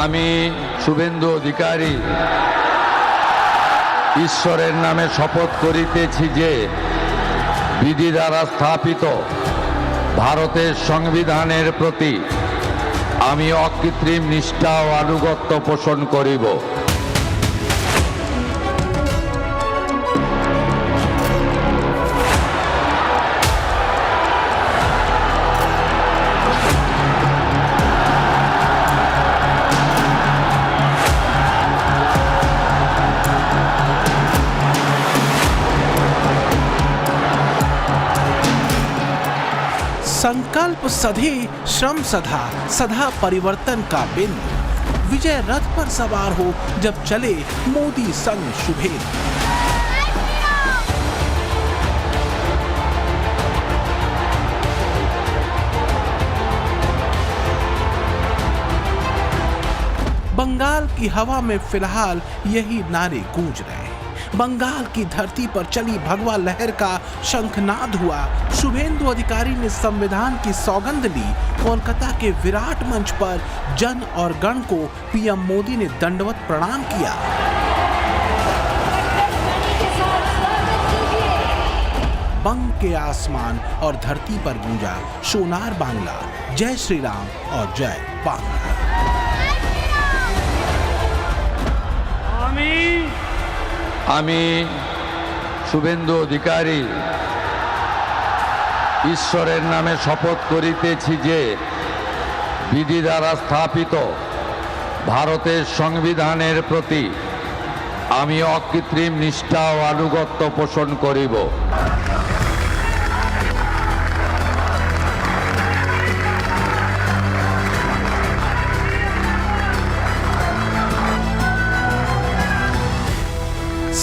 আমি শুভেন্দু অধিকারী ঈশ্বরের নামে শপথ করিতেছি যে বিধি দ্বারা স্থাপিত ভারতের সংবিধানের প্রতি আমি অকৃত্রিম নিষ্ঠা ও আনুগত্য পোষণ করিব। संकल्प सधे श्रम सधा सदा परिवर्तन का बिंदु। विजय रथ पर सवार हो जब चले मोदी संग शुभेंदु। बंगाल की हवा में फिलहाल यही नारे गूंज रहे हैं। बंगाल की धरती पर चली भगवा लहर का शंखनाद हुआ। शुभेंदु अधिकारी ने संविधान की सौगंध ली। कोलकाता के विराट मंच पर जन और गण को पीएम मोदी ने दंडवत प्रणाम किया। बंग के आसमान और धरती पर गूंजा सोनार बांग्ला, जय श्री राम और जय बांग्ला। আমি শুভেন্দু অধিকারী ঈশ্বরের নামে শপথ করিতেছি যে বিধি দ্বারা স্থাপিত ভারতের সংবিধানের প্রতি আমি অকৃত্রিম নিষ্ঠা ও আনুগত্য পোষণ করিব।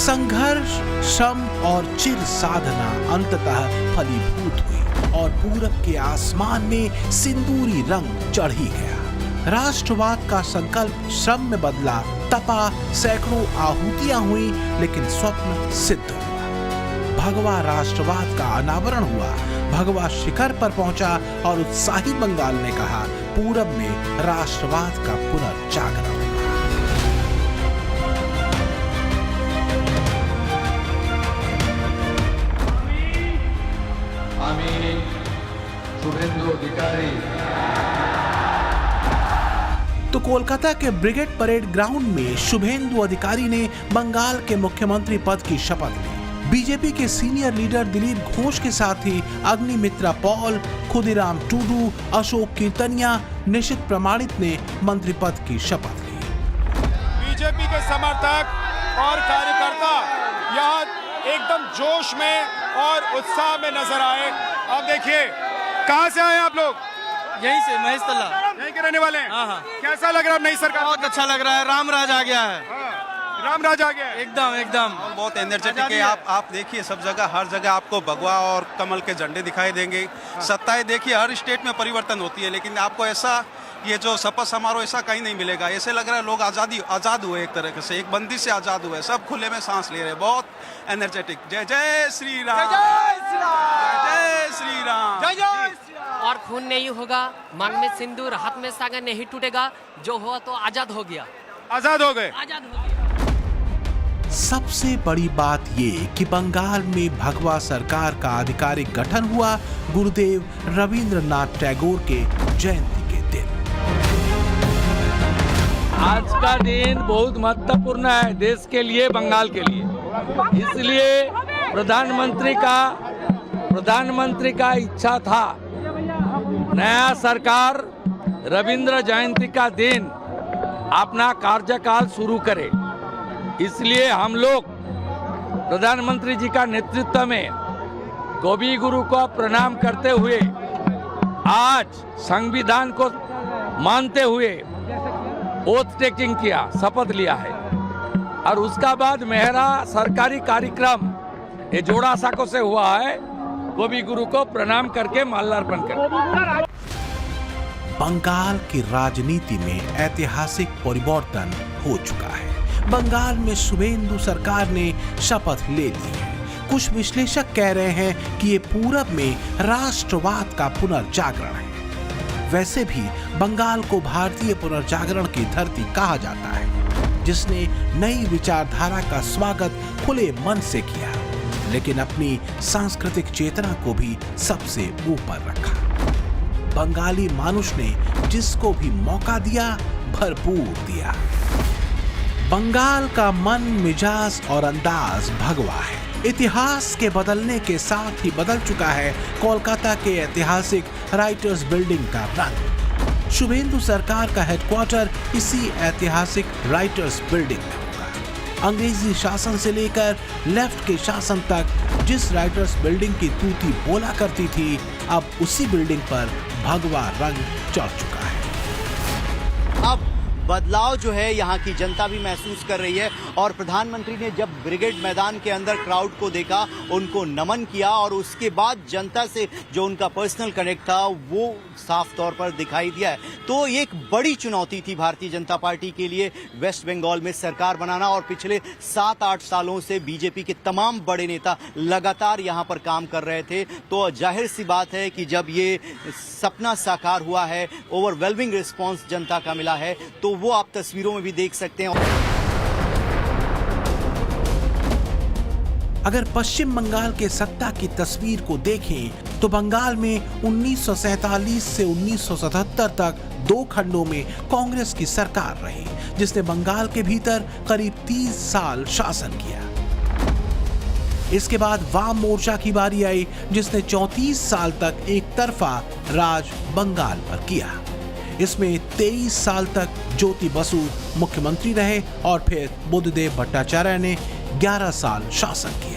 संघर्ष, श्रम और चिर साधना अंततः फलीभूत हुई और पूरब के आसमान में सिंदूरी रंग चढ़ ही गया। राष्ट्रवाद का संकल्प श्रम में बदला, तपा, सैकड़ों आहूतियां हुई, लेकिन स्वप्न सिद्ध हुआ। भगवा राष्ट्रवाद का अनावरण हुआ। भगवा शिखर पर पहुंचा और उत्साही बंगाल ने कहा, पूरब में राष्ट्रवाद का पुनर्जागरण। तो कोलकाता के ब्रिगेड परेड ग्राउंड में शुभेंदु अधिकारी ने बंगाल के मुख्यमंत्री पद की शपथ ली। बीजेपी के सीनियर लीडर दिलीप घोष के साथ ही अग्निमित्रा पॉल, खुदीराम टूडू, अशोक कीर्तनिया, निशित प्रमाणित ने मंत्री पद की शपथ ली। बीजेपी के समर्थक और कार्यकर्ता यहाँ एकदम जोश में और उत्साह में नजर आए। अब देखिए, कहाँ से आए आप लोग? यहीं से, महेश तला। यहीं के रहने वाले हैं? हाँ। कैसा लग रहा है नई सरकार? बहुत अच्छा लग रहा है, रामराज आ गया है। रामराज आ गया है। एकदम एकदम बहुत एनर्जेटिक है। आप देखिए, सब जगह हर जगह आपको भगवा और कमल के झंडे दिखाई देंगे। सत्ताएं देखिए, हर स्टेट में परिवर्तन होती है, लेकिन आपको ऐसा ये जो शपथ समारोह ऐसा कहीं नहीं मिलेगा। ऐसे लग रहा है लोग आजाद हुए, एक तरह से एक बंदी से आजाद हुए, सब खुले में सांस ले रहे हैं। बहुत एनर्जेटिक। जय जय श्री राम, जय श्री राम, जय जय। और खून नहीं होगा, मांग में सिंदूर, हाथ में सागर नहीं टूटेगा। जो हुआ तो आजाद हो गया। आजाद हो गए। आजाद हो गया। सबसे बड़ी बात ये कि बंगाल में भगवा सरकार का आधिकारिक गठन हुआ गुरुदेव रविंद्रनाथ टैगोर के जयंती के दिन। आज का दिन बहुत महत्वपूर्ण है देश के लिए, बंगाल के लिए। इसलिए प्रधानमंत्री का इच्छा था नया सरकार रविंद्र जयंती का दिन अपना कार्यकाल शुरू करे। इसलिए हम लोग प्रधानमंत्री जी का नेतृत्व में कवि गुरु को प्रणाम करते हुए आज संविधान को मानते हुए ओथ टेकिंग किया, शपथ लिया है। और उसका बाद मेरा सरकारी कार्यक्रम ये जोड़ा साको से हुआ है, कवि गुरु को प्रणाम करके माल्यार्पण कर। बंगाल की राजनीति में ऐतिहासिक परिवर्तन हो चुका है। बंगाल में शुभेंदु सरकार ने शपथ ले ली है। कुछ विश्लेषक कह रहे हैं कि ये पूरब में राष्ट्रवाद का पुनर्जागरण है। वैसे भी बंगाल को भारतीय पुनर्जागरण की धरती कहा जाता है, जिसने नई विचारधारा का स्वागत खुले मन से किया, लेकिन अपनी सांस्कृतिक चेतना को भी सबसे ऊपर रखा। बंगाली मानुष ने जिसको भी मौका दिया, भरपूर दिया। बंगाल का मन, मिजाज और अंदाज भगवा है। इतिहास के बदलने के साथ ही बदल चुका है कोलकाता के ऐतिहासिक राइटर्स बिल्डिंग का रंग। शुभेंदु सरकार का हेडक्वार्टर इसी ऐतिहासिक राइटर्स बिल्डिंग में होगा। अंग्रेजी शासन से लेकर लेफ्ट के शासन तक जिस राइटर्स बिल्डिंग की तूती बोला करती थी, अब उसी बिल्डिंग पर भगवा रंग चढ़ चुका है। अब बदलाव जो है यहाँ की जनता भी महसूस कर रही है और प्रधानमंत्री ने जब ब्रिगेड मैदान के अंदर क्राउड को देखा, उनको नमन किया और उसके बाद जनता से जो उनका पर्सनल कनेक्ट था वो साफ तौर पर दिखाई दिया है। तो ये एक बड़ी चुनौती थी भारतीय जनता पार्टी के लिए वेस्ट बंगाल में सरकार बनाना, और पिछले 7-8 सालों से बीजेपी के तमाम बड़े नेता लगातार यहाँ पर काम कर रहे थे। तो जाहिर सी बात है कि जब ये सपना साकार हुआ है, ओवरवेलमिंग रिस्पॉन्स जनता का मिला है, तो वो आप तस्वीरों में भी देख सकते हैं। अगर पश्चिम बंगाल के सत्ता की तस्वीर को देखें तो बंगाल में 1947 से 1977 तक 2 खंडों में कांग्रेस की सरकार रही, जिसने बंगाल के भीतर करीब 30 साल शासन किया। इसके बाद वाम मोर्चा की बारी आई, जिसने 34 साल तक एक तरफा राज बंगाल पर किया। इसमें 23 साल तक ज्योति बसु मुख्यमंत्री रहे और फिर बुद्धदेव भट्टाचार्य ने 11 साल शासन किया।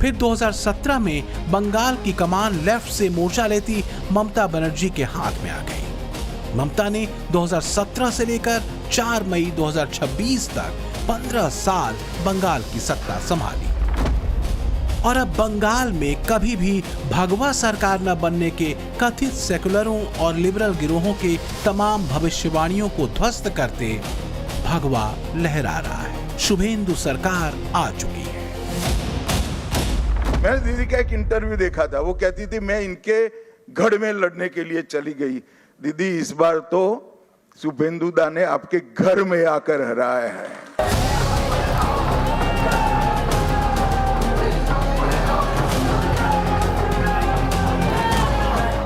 फिर 2017 में बंगाल की कमान लेफ्ट से मोर्चा लेती ममता बनर्जी के हाथ में आ गई। ममता ने 2017 से लेकर 4 मई 2026 तक 15 साल बंगाल की सत्ता संभाली। और अब बंगाल में कभी भी भगवा सरकार न बनने के कथित सेकुलरों और लिबरल गिरोहों के तमाम भविष्यवाणियों को ध्वस्त करते भगवा लहरा रहा है। शुभेंदु सरकार आ चुकी है। मैंने दीदी का एक इंटरव्यू देखा था, वो कहती थी मैं इनके गढ़ में लड़ने के लिए चली गई। दीदी इस बार तो शुभेंदु दा ने आपके घर में आकर हराया है।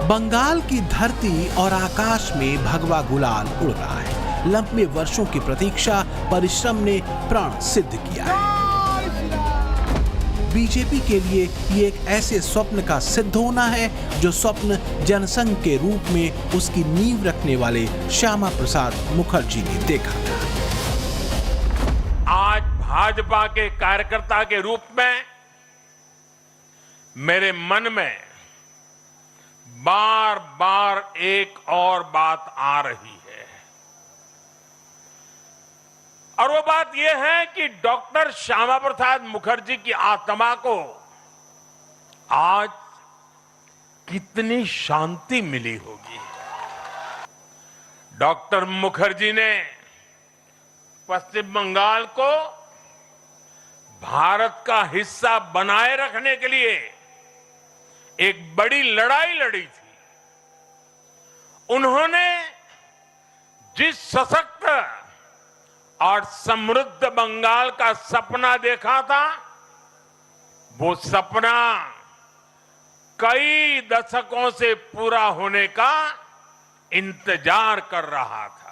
बंगाल की धरती और आकाश में भगवा गुलाल उड़ रहा है। लंबे वर्षों की प्रतीक्षा, परिश्रम ने प्राण सिद्ध किया है। बीजेपी के लिए ये एक ऐसे स्वप्न का सिद्ध होना है जो स्वप्न जनसंघ के रूप में उसकी नींव रखने वाले श्यामा प्रसाद मुखर्जी ने देखा था। आज भाजपा के कार्यकर्ता के रूप में मेरे मन में बार बार एक और बात आ रही है, और वो बात यह है कि डॉक्टर श्यामा प्रसाद मुखर्जी की आत्मा को आज कितनी शांति मिली होगी। डॉक्टर मुखर्जी ने पश्चिम बंगाल को भारत का हिस्सा बनाए रखने के लिए एक बड़ी लड़ाई लड़ी थी। उन्होंने जिस सशक्त और समृद्ध बंगाल का सपना देखा था, वो सपना कई दशकों से पूरा होने का इंतजार कर रहा था।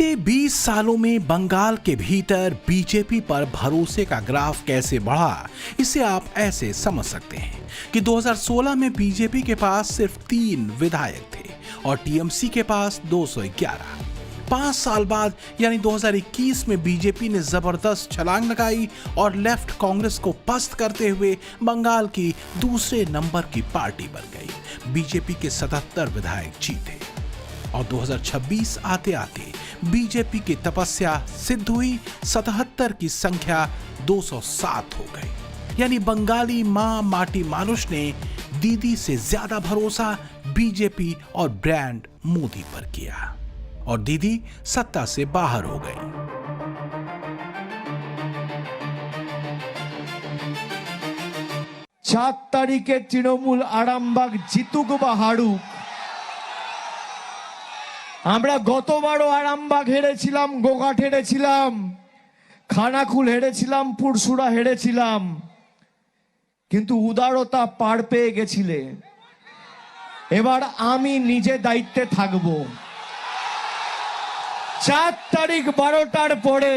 बीते 20 सालों में बंगाल के भीतर बीजेपी पर भरोसे का ग्राफ कैसे बढ़ा, इसे आप ऐसे समझ सकते हैं कि 2016 में बीजेपी के पास सिर्फ 3 विधायक थे और टीएमसी के पास 211। 5 साल बाद यानी 2021 में बीजेपी ने जबरदस्त छलांग लगाई और लेफ्ट कांग्रेस को पस्त करते हुए बंगाल की दूसरे नंबर की पार्टी बन गई। बीजेपी के 77 विधायक जीते और 2026 आते आते बीजेपी की तपस्या सिद्ध हुई। 77 की संख्या 207 हो गई। यानी बंगाली मां माटी मानुष ने दीदी से ज्यादा भरोसा बीजेपी और ब्रांड मोदी पर किया और दीदी सत्ता से बाहर हो गई। 7 তারিখে তৃণমূল আরামবাগ জিতুক বা হারুক, আমরা গতবারও আরামবাগ হেরেছিলাম, গোঘাট হেরেছিলাম, খানাকুল হেরেছিলাম, পুরসুরা হেরেছিলাম, কিন্তু উদারতা পার পেয়ে গেছিলে। এবার আমি নিজে দায়িত্বে থাকব। 4 তারিখ 12টার পরে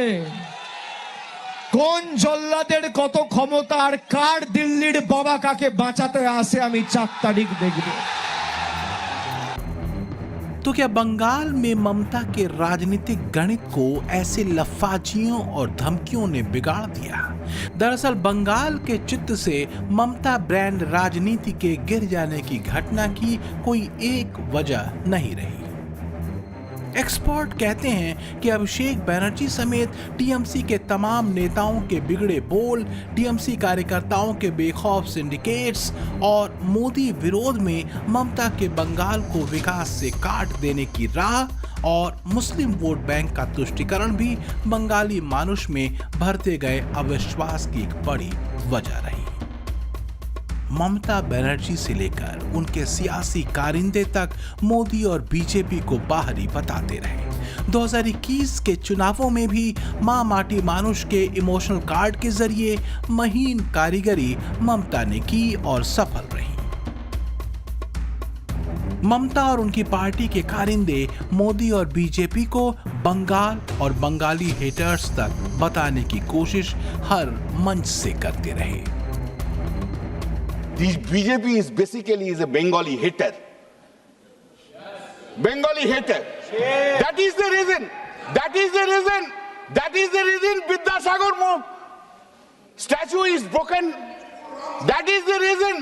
কোন জল্লাদের কত ক্ষমতা আর কার দিল্লির বাবা কাকে বাঁচাতে আসে আমি 4 তারিখ দেখব। तो क्या बंगाल में ममता के राजनीतिक गणित को ऐसे लफाजियों और धमकियों ने बिगाड़ दिया? दरअसल बंगाल के चित्र से ममता ब्रांड राजनीति के गिर जाने की घटना की कोई एक वजह नहीं रही। एक्सपर्ट कहते हैं कि अभिषेक बनर्जी समेत टीएमसी के तमाम नेताओं के बिगड़े बोल, टीएमसी कार्यकर्ताओं के बेखौफ सिंडिकेट्स और मोदी विरोध में ममता के बंगाल को विकास से काट देने की राह और मुस्लिम वोट बैंक का तुष्टीकरण भी बंगाली मानुष में भरते गए अविश्वास की एक बड़ी वजह रही। ममता बनर्जी से लेकर उनके सियासी कारिंदे तक मोदी और बीजेपी को बाहरी बताते रहे। 2021 के चुनावों में भी मां माटी मानुष के इमोशनल कार्ड के जरिए महीन कारीगरी ममता ने की और सफल रही। ममता और उनकी पार्टी के कारिंदे मोदी और बीजेपी को बंगाल और बंगाली हेटर्स तक बताने की कोशिश हर मंच से करते रहे। This BJP is basically a Bengali hater. Bengali hater. That is the reason. That is the reason. That is the reason Vidyasagar statue is broken. That is the reason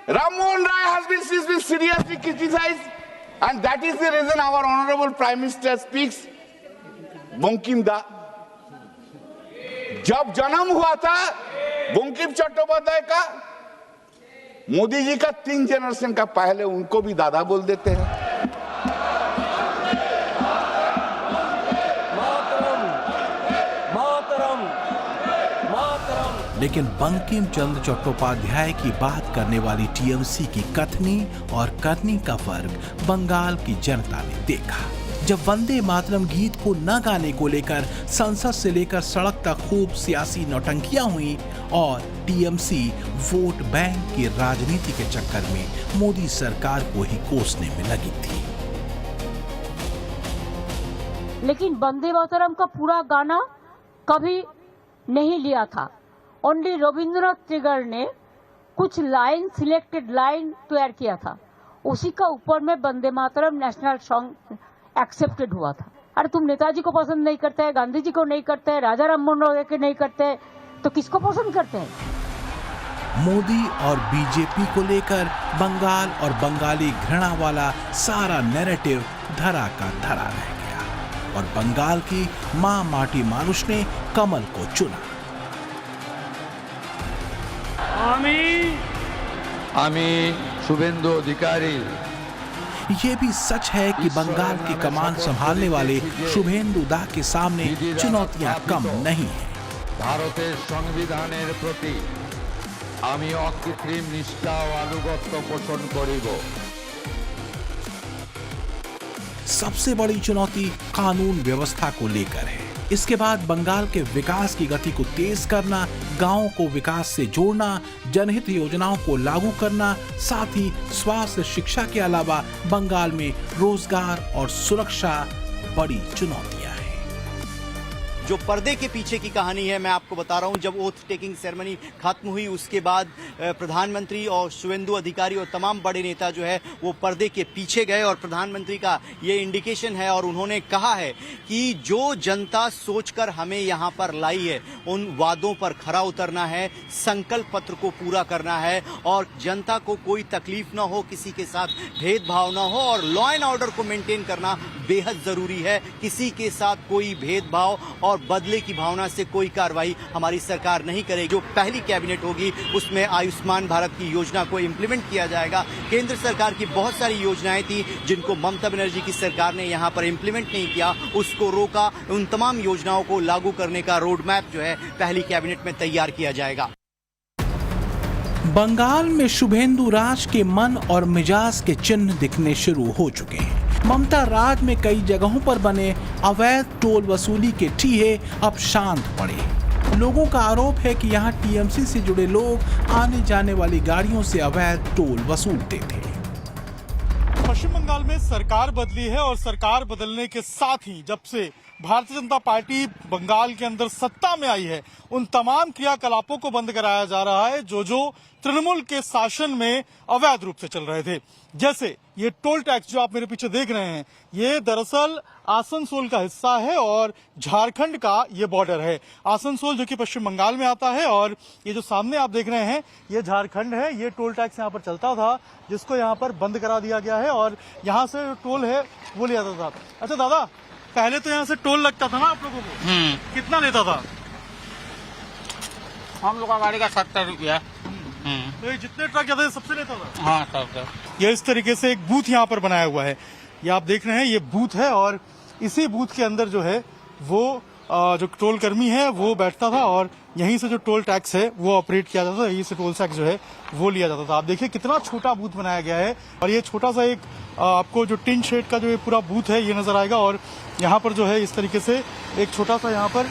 Ram Mohan Rai has been seriously criticized. And that is the reason our Honorable Prime Minister speaks Bankim Da. जब जन्म हुआ था बंकिम चट्टोपाध्याय का, मोदी जी का 3 generation का पहले उनको भी दादा बोल देते हैं। लेकिन बंकिम चंद्र चट्टोपाध्याय की बात करने वाली टीएमसी की कथनी और करनी का फर्क बंगाल की जनता ने देखा। जब वंदे मातरम गीत को न गाने को लेकर संसद से लेकर सड़क तक खूब सियासी नौटंकियां हुई और टीएमसी वोट बैंक की राजनीति के चक्कर में मोदी सरकार को ही कोसने में लगी थी। लेकिन वंदे मातरम का पूरा गाना कभी नहीं लिया था। ओनली रविंद्रनाथ टैगोर ने कुछ लाइन, सिलेक्टेड लाइन तैयार किया था, उसी का ऊपर में Vande Mataram national song accepted हुआ था। अरे तुम नेताजी को पसंद नहीं करते हैं, गांधी जी को नहीं करते हैं, राजा राम मोहन राय को नहीं करते हैं, तो किसको पसंद करते हैं? मोदी और बीजेपी को लेकर बंगाल और बंगाली घृणा वाला सारा नैरेटिव धरा का धरा रह गया और बंगाल की मां माटी मानुष ने कमल को चुना। आमी शुभेंदु अधिकारी। ये भी सच है कि बंगाल की कमान संभालने वाले शुभेंदु दा के सामने चुनौतियां कम नहीं हैं। भारतेर संविधानेर प्रति आमी अकृत्रिम निष्ठा और आनुगत्य पोषण करिब। सबसे बड़ी चुनौती कानून व्यवस्था को लेकर है। इसके बाद बंगाल के विकास की गति को तेज करना, गांवों को विकास से जोड़ना, जनहित योजनाओं को लागू करना, साथ ही स्वास्थ्य शिक्षा के अलावा बंगाल में रोजगार और सुरक्षा बड़ी चुनौतियां हैं। जो पर्दे के पीछे की कहानी है मैं आपको बता रहा हूं। जब ओथ टेकिंग सेरेमनी खत्म हुई उसके बाद प्रधानमंत्री और शुभेंदु अधिकारी और तमाम बड़े नेता जो है वो पर्दे के पीछे गए और प्रधानमंत्री का ये इंडिकेशन है और उन्होंने कहा है कि जो जनता सोचकर हमें यहां पर लाई है उन वादों पर खरा उतरना है, संकल्प पत्र को पूरा करना है और जनता को कोई तकलीफ ना हो, किसी के साथ भेदभाव ना हो और लॉ एंड ऑर्डर को मेंटेन करना बेहद जरूरी है। किसी के साथ कोई भेदभाव और और बदले की भावना से कोई कार्रवाई हमारी सरकार नहीं करेगी। जो पहली कैबिनेट होगी उसमें आयुष्मान भारत की योजना को इम्प्लीमेंट किया जाएगा। केंद्र सरकार की बहुत सारी योजनाएं थी जिनको ममता बनर्जी की सरकार ने यहाँ पर इम्प्लीमेंट नहीं किया, उसको रोका। उन तमाम योजनाओं को लागू करने का रोड मैप जो है पहली कैबिनेट में तैयार किया जाएगा। बंगाल में शुभेंदु राज के मन और मिजाज के चिन्ह दिखने शुरू हो चुके हैं। ममता राज में कई जगहों पर बने अवैध टोल वसूली के ठीहे अब शांत पड़े। लोगों का आरोप है कि यहां टीएमसी से जुड़े लोग आने जाने वाली गाड़ियों से अवैध टोल वसूलते थे। पश्चिम बंगाल में सरकार बदली है और सरकार बदलने के साथ ही जब से भारतीय जनता पार्टी बंगाल के अंदर सत्ता में आई है, उन तमाम क्रियाकलापों को बंद कराया जा रहा है जो तृणमूल के शासन में अवैध रूप से चल रहे थे। जैसे ये टोल टैक्स जो आप मेरे पीछे देख रहे हैं, ये दरअसल आसनसोल का हिस्सा है और झारखंड का ये बॉर्डर है। आसनसोल जो कि पश्चिम बंगाल में आता है और ये जो सामने आप देख रहे हैं ये झारखंड है। ये टोल टैक्स यहाँ पर चलता था जिसको यहाँ पर बंद करा दिया गया है और यहाँ से जो टोल है वो लिया जाता था। अच्छा दादा, पहले तो यहाँ से टोल लगता था ना आप लोगों को? कितना लेता था? हम लोग का गाड़ी का 70 रुपया। तो ये जितने ट्रक जाते थे सबसे लेता था? हाँ सब। ये इस तरीके से एक बूथ यहाँ पर बनाया हुआ है। ये आप देख रहे हैं ये बूथ है और इसी बूथ के अंदर जो है वो जो टोल कर्मी है वो बैठता था और यहीं से जो टोल टैक्स है वो ऑपरेट किया जाता था। यहीं से टोल टैक्स जो है वो लिया जाता था। आप देखिए कितना छोटा बूथ बनाया गया है और ये छोटा सा एक आपको जो टिन शेड का जो ये पूरा बूथ है ये नजर आएगा और यहाँ पर जो है इस तरीके से एक छोटा सा यहाँ पर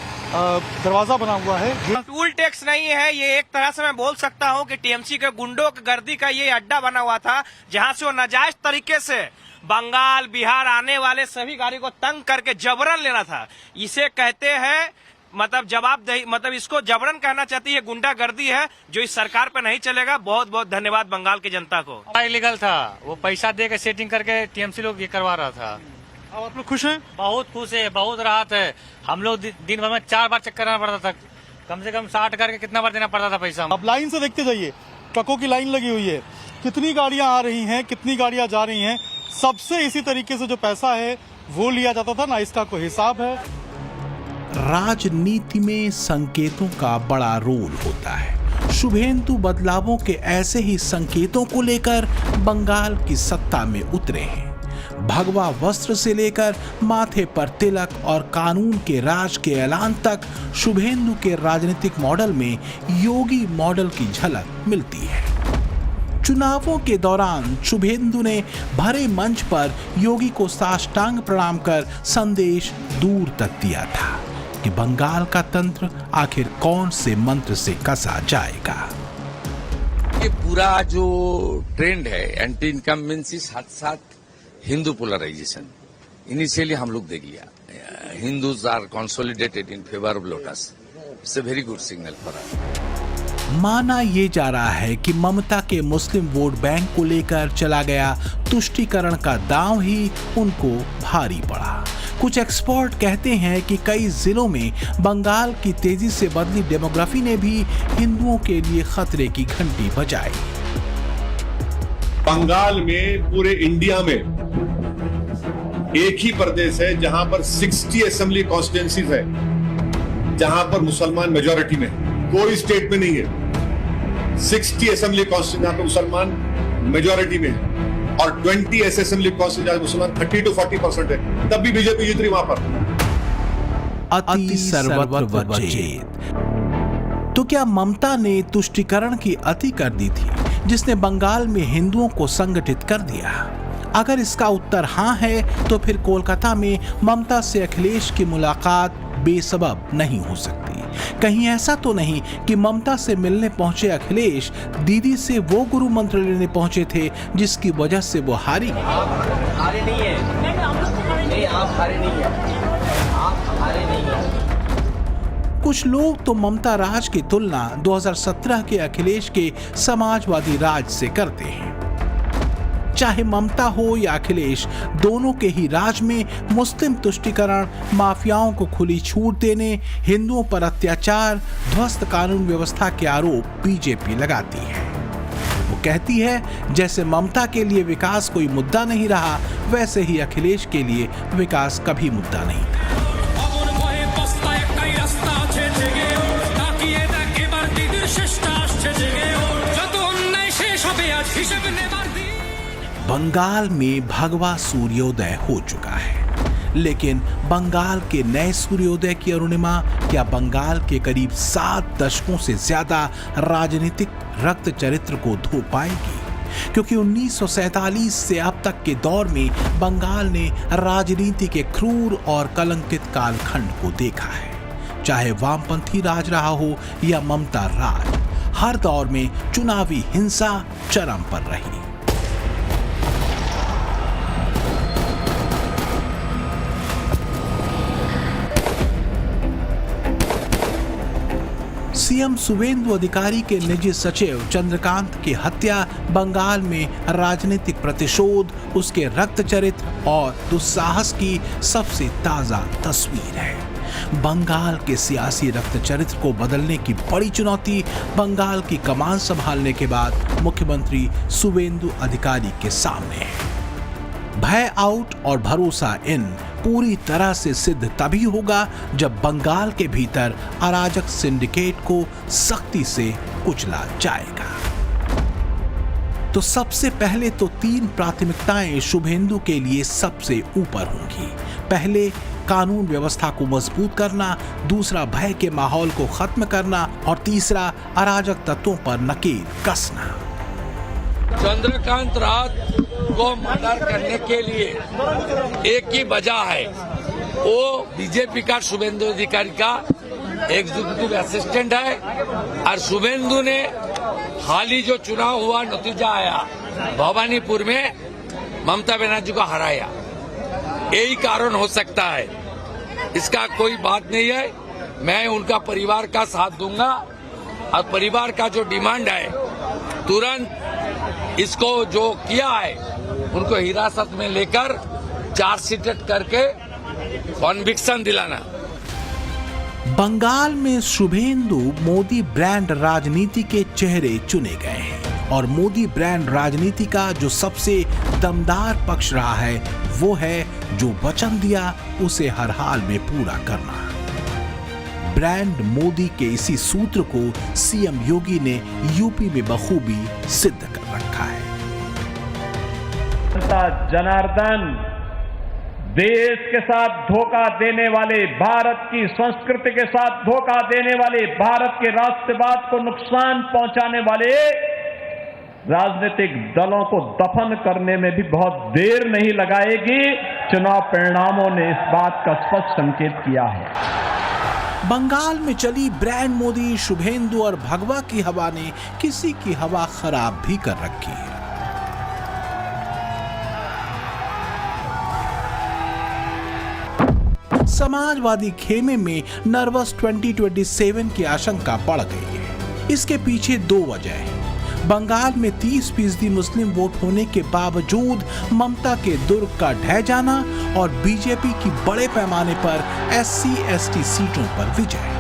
दरवाजा बना हुआ है। टोल टैक्स नहीं है, ये एक तरह से मैं बोल सकता हूँ कि टीएमसी के गुंडों की गर्दी का ये अड्डा बना हुआ था जहाँ से वो नाजायज तरीके से बंगाल बिहार आने वाले सभी गाड़ी को तंग करके जबरन लेना था। इसे कहते हैं मतलब जवाबदेही, मतलब इसको जबरन कहना चाहती है, गुंडागर्दी है जो इस सरकार पे नहीं चलेगा। बहुत बहुत धन्यवाद बंगाल की जनता को। इलीगल था, वो पैसा दे के सेटिंग करके टीएमसी लोग ये करवा रहा था। अब आप लोग खुश हैं? बहुत खुश है, बहुत राहत है। हम लोग दिन भर में 4 बार चेक करना पड़ता था, कम से कम 60 करके कितना बार देना पड़ता था पैसा। अब लाइन से देखते जाइए, ट्रकों की लाइन लगी हुई है, कितनी गाड़ियां आ रही हैं, कितनी गाड़ियां जा रही हैं। सबसे इसी तरीके से जो पैसा है वो लिया जाता था ना, इसका कोई हिसाब है। राजनीति में संकेतों का बड़ा रोल होता है। शुभेंदु बदलावों के ऐसे ही संकेतों को लेकर बंगाल की सत्ता में उतरे हैं। भगवा वस्त्र से लेकर माथे पर तिलक और कानून के राज के ऐलान तक शुभेंदु के राजनीतिक मॉडल में योगी मॉडल की झलक मिलती है। चुनावों के दौरान शुभेंदु ने भरे मंच पर योगी को साष्टांग प्रणाम कर संदेश दूर तक दिया था कि बंगाल का तंत्र आखिर कौन से मंत्र से कसा जाएगा। ये पूरा जो ट्रेंड है एंटी इनकम्बेंसी साथ साथ हिंदू पोलराइजेशन, इनिशियली हम लोग देख लिया, Hindus are consolidated in favour of lotus. It's a very good signal for us. माना ये जा रहा है कि ममता के मुस्लिम वोट बैंक को लेकर चला गया तुष्टीकरण का दांव ही उनको भारी पड़ा। कुछ एक्सपर्ट कहते हैं कि कई जिलों में बंगाल की तेजी से बदली डेमोग्राफी ने भी हिंदुओं के लिए खतरे की घंटी बजाई। बंगाल में पूरे इंडिया में एक ही प्रदेश है जहां पर 60 असेंबली कॉन्स्टिट्यूएंसीज है, जहां पर मुसलमान मेजॉरिटी में, कोई स्टेट में नहीं है। 60 असेंबली कॉन्स्टिट्यूएंसी जहां पर मुसलमान मेजॉरिटी में है और 20 ऐसे असेंबली कॉन्स्टिट्यूएंसी मुसलमान 30 to 40% है, तब भी बीजेपी जीत रही वहां पर। अति सर्वत्र वचेत। तो क्या ममता ने तुष्टीकरण की अति कर दी थी जिसने बंगाल में हिंदुओं को संगठित कर दिया? अगर इसका उत्तर हां है तो फिर कोलकाता में ममता से अखिलेश की मुलाकात बेसबब नहीं हो सकती। कहीं ऐसा तो नहीं कि ममता से मिलने पहुंचे अखिलेश दीदी से वो गुरु मंत्र लेने पहुंचे थे जिसकी वजह से वो हारी? हारे नहीं है, नहीं आप हारे नहीं है, आप हारे नहीं है। कुछ लोग तो ममता राज की तुलना 2017 के अखिलेश के समाजवादी राज से करते हैं। चाहे ममता हो या अखिलेश, दोनों के ही राज में मुस्लिम तुष्टीकरण, माफियाओं को खुली छूट देने, हिंदुओं पर अत्याचार, ध्वस्त कानून व्यवस्था के आरोप बीजेपी लगाती है। वो कहती है जैसे ममता के लिए विकास कोई मुद्दा नहीं रहा, वैसे ही अखिलेश के लिए विकास कभी मुद्दा नहीं था। बंगाल में भगवा सूर्योदय हो चुका है, लेकिन बंगाल के नए सूर्योदय की अरुणिमा क्या बंगाल के करीब 7 दशकों से ज्यादा राजनीतिक रक्त चरित्र को धो पाएगी? क्योंकि 1947 से अब तक के दौर में बंगाल ने राजनीति के क्रूर और कलंकित कालखंड को देखा है। चाहे वामपंथी राज रहा हो या ममता राज, हर दौर में चुनावी हिंसा चरम पर रही। सीएम शुवेंदु अधिकारी के निजी सचिव चंद्रकांत की हत्या बंगाल में राजनीतिक प्रतिशोध, उसके रक्त चरित्र और दुस्साहस की सबसे ताजा तस्वीर है। बंगाल के सियासी रक्त चरित्र को बदलने की बड़ी चुनौती बंगाल की कमान संभालने के बाद मुख्यमंत्री शुवेंदु अधिकारी के सामने है। भय आउट और भरोसा इन पूरी तरह से सिद्ध तभी होगा जब बंगाल के भीतर अराजक सिंडिकेट को सख्ती से कुचला जाएगा। तो सबसे पहले तो 3 प्राथमिकताएं शुभेंदु के लिए सबसे ऊपर होंगी। पहले, कानून व्यवस्था को मजबूत करना, दूसरा भय के माहौल को खत्म करना और तीसरा अराजक तत्वों पर नकेल कसना। चंद्रकांत राज को मर्डर करने के लिए एक ही वजह है, वो बीजेपी का शुभेंदु अधिकारी का एग्जीक्यूटिव असिस्टेंट है और शुभेंदु ने हाल ही जो चुनाव हुआ नतीजा आया, भवानीपुर में ममता बनर्जी को हराया, यही कारण हो सकता है। इसका कोई बात नहीं है। मैं उनका परिवार का साथ दूंगा और परिवार का जो डिमांड है तुरंत इसको जो किया है उनको हिरासत में लेकर चार्जशीट करके कॉन्विक्शन दिलाना। बंगाल में शुभेंदु मोदी ब्रांड राजनीति के चेहरे चुने गए हैं और मोदी ब्रांड राजनीति का जो सबसे दमदार पक्ष रहा है वो है जो वचन दिया उसे हर हाल में पूरा करना। ब्रांड मोदी के इसी सूत्र को सीएम योगी ने यूपी में बखूबी सिद्ध कर रखा है। जनार्दन, देश के साथ धोखा देने वाले, भारत की संस्कृति के साथ धोखा देने वाले, भारत के राष्ट्रवाद को नुकसान पहुंचाने वाले राजनीतिक दलों को दफन करने में भी बहुत देर नहीं लगाएगी। चुनाव परिणामों ने इस बात का स्पष्ट संकेत किया है। बंगाल में चली ब्रांड मोदी, शुभेंदु और भगवा की हवा ने किसी की हवा खराब भी कर रखी है। समाजवादी खेमे में नर्वस 2027 की आशंका बढ़ गई है। इसके पीछे 2 वजह हैं। बंगाल में 30% मुस्लिम वोट होने के बावजूद ममता के दुर्ग का ढह जाना और बीजेपी की बड़े पैमाने पर SC/ST सीटों पर विजय।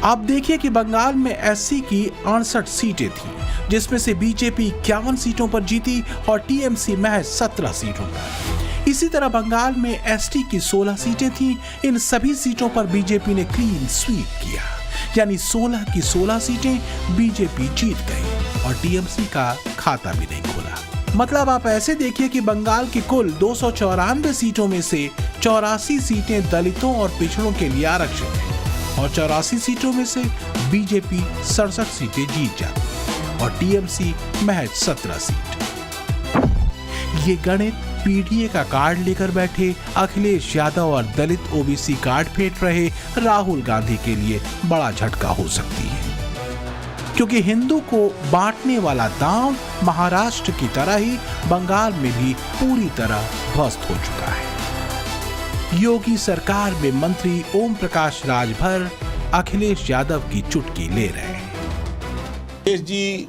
आप देखिए कि बंगाल में SC की 68 सीटें थीं, जिसमें से बीजेपी 51 सीटों पर जीती और TMC महज 17 सीटों पर। इसी तरह बंगाल में ST की 16 सीटें थीं। इन सभी सीटों पर बीजेपी ने क्लीन स्वीप किया, यानी 16 की 16 सीटें बीजेपी जीत गई और TMC का खाता भी नहीं खोला। मतलब आप ऐसे देखिए कि बंगाल की कुल 294 सीटों में से 84 सीटें दलितों और पिछड़ों के लिए आरक्षित हैं और 84 सीटों में से बीजेपी 67 सीटें जीत जाती और TMC महज 17 सीट। ये गणित पीडीए का कार्ड लेकर बैठे अखिलेश यादव और दलित OBC कार्ड फेंट रहे राहुल गांधी के लिए बड़ा झटका हो सकती है, क्योंकि हिंदू को बांटने वाला दांव महाराष्ट्र की तरह ही बंगाल में भी पूरी तरह ध्वस्त हो चुका है। योगी सरकार में मंत्री ओम प्रकाश राजभर अखिलेश यादव की चुटकी ले रहे हैं। अखिलेश जी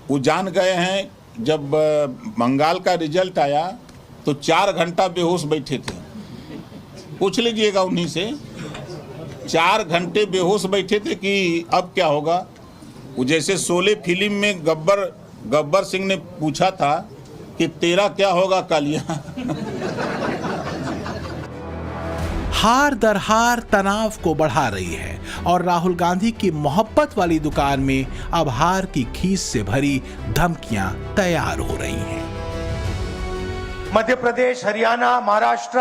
वो जान गए हैं, जब बंगाल का रिजल्ट आया तो 4 घंटा बेहोश बैठे थे। पूछ लीजिएगा उन्हीं से, 4 घंटे बेहोश बैठे थे कि अब क्या होगा। वो जैसे शोले फिल्म में गब्बर सिंह ने पूछा था कि तेरा क्या होगा कालिया हार दर हार तनाव को बढ़ा रही है और राहुल गांधी की मोहब्बत वाली दुकान में अब हार की खीस से भरी धमकियां तैयार हो रही हैं। मध्य प्रदेश, हरियाणा, महाराष्ट्र,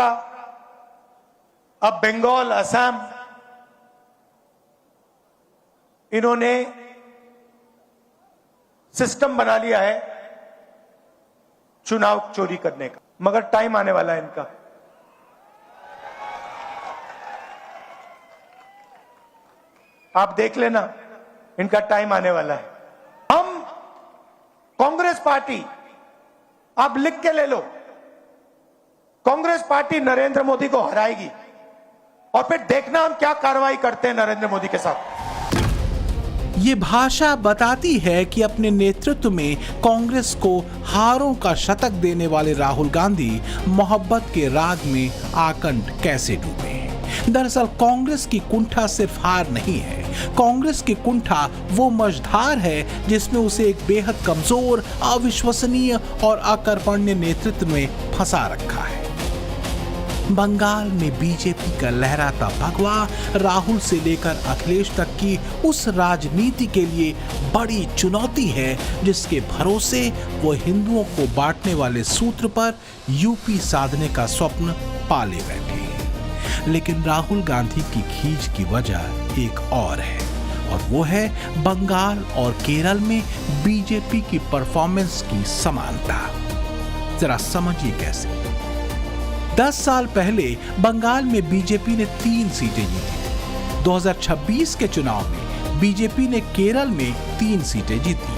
अब बंगाल, असम, इन्होंने सिस्टम बना लिया है चुनाव चोरी करने का, मगर टाइम आने वाला है इनका। आप देख लेना, इनका टाइम आने वाला है। हम कांग्रेस पार्टी, आप लिख के ले लो, कांग्रेस पार्टी नरेंद्र मोदी को हराएगी और फिर देखना हम क्या कार्रवाई करते हैं नरेंद्र मोदी के साथ। ये भाषा बताती है कि अपने नेतृत्व में कांग्रेस को हारों का शतक देने वाले राहुल गांधी मोहब्बत के राग में आकंठ कैसे डूबे हैं। दरअसल कांग्रेस की कुंठा सिर्फ हार नहीं है, कांग्रेस की कुंठा वो मझधार है जिसमें उसे एक बेहद कमजोर, अविश्वसनीय और अकर्मण्य नेतृत्व में फंसा रखा है। बंगाल में बीजेपी का लहराता भगवा राहुल से लेकर अखिलेश तक की उस राजनीति के लिए बड़ी चुनौती है जिसके भरोसे वो हिंदुओं को बांटने वाले सूत्र पर यूपी साधने का स्वप्न पाले बैठे हैं। लेकिन राहुल गांधी की खींच की वजह एक और है, और वो है बंगाल और केरल में बीजेपी की परफॉर्मेंस की समानता। जरा समझिए कैसे। 10 साल पहले बंगाल में बीजेपी ने 3 सीटें जीती। 2026 के चुनाव में बीजेपी ने केरल में 3 सीटें जीती।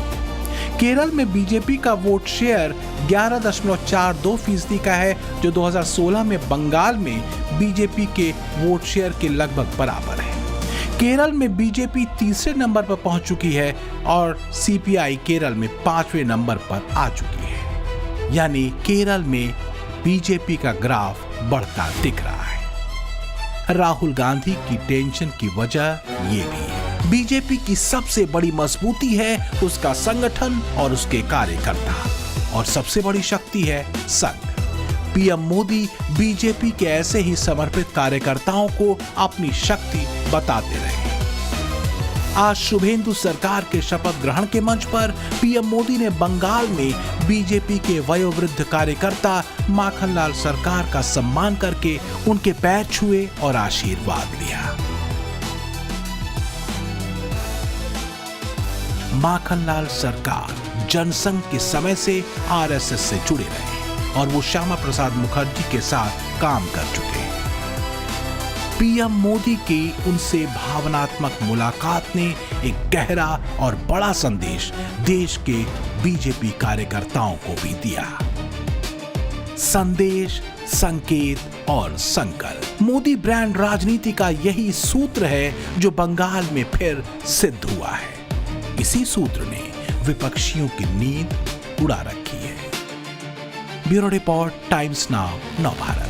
केरल में बीजेपी का वोट शेयर 11.42% का है, जो 2016 में बंगाल में बीजेपी के वोट शेयर के लगभग बराबर है। केरल में बीजेपी तीसरे नंबर पर पहुंच चुकी है और सीपीआई केरल में 5वें नंबर पर आ चुकी है। यानी केरल में बीजेपी का ग्राफ बढ़ता दिख रहा है। राहुल गांधी की टेंशन की वजह ये भी है। बीजेपी की सबसे बड़ी मजबूती है उसका संगठन और उसके कार्यकर्ता, और सबसे बड़ी शक्ति है संघ। पीएम मोदी बीजेपी के ऐसे ही समर्पित कार्यकर्ताओं को अपनी शक्ति बताते रहे। आज शुभेंदु सरकार के शपथ ग्रहण के मंच पर पीएम मोदी ने बंगाल में बीजेपी के वयोवृद्ध कार्यकर्ता माखनलाल सरकार का सम्मान करके उनके पैर छुए और आशीर्वाद लिया। माखनलाल सरकार जनसंघ के समय से आरएसएस से जुड़े रहे और वो श्यामा प्रसाद मुखर्जी के साथ काम कर चुके हैं। पीएम मोदी की उनसे भावनात्मक मुलाकात ने एक गहरा और बड़ा संदेश देश के बीजेपी कार्यकर्ताओं को भी दिया। संदेश, संकेत और संकल्प। मोदी ब्रांड राजनीति का यही सूत्र है जो बंगाल में फिर सिद्ध हुआ है। इसी सूत्र ने विपक्षियों की नींद उड़ा रखी है। Bureau report, times now, Navbharat.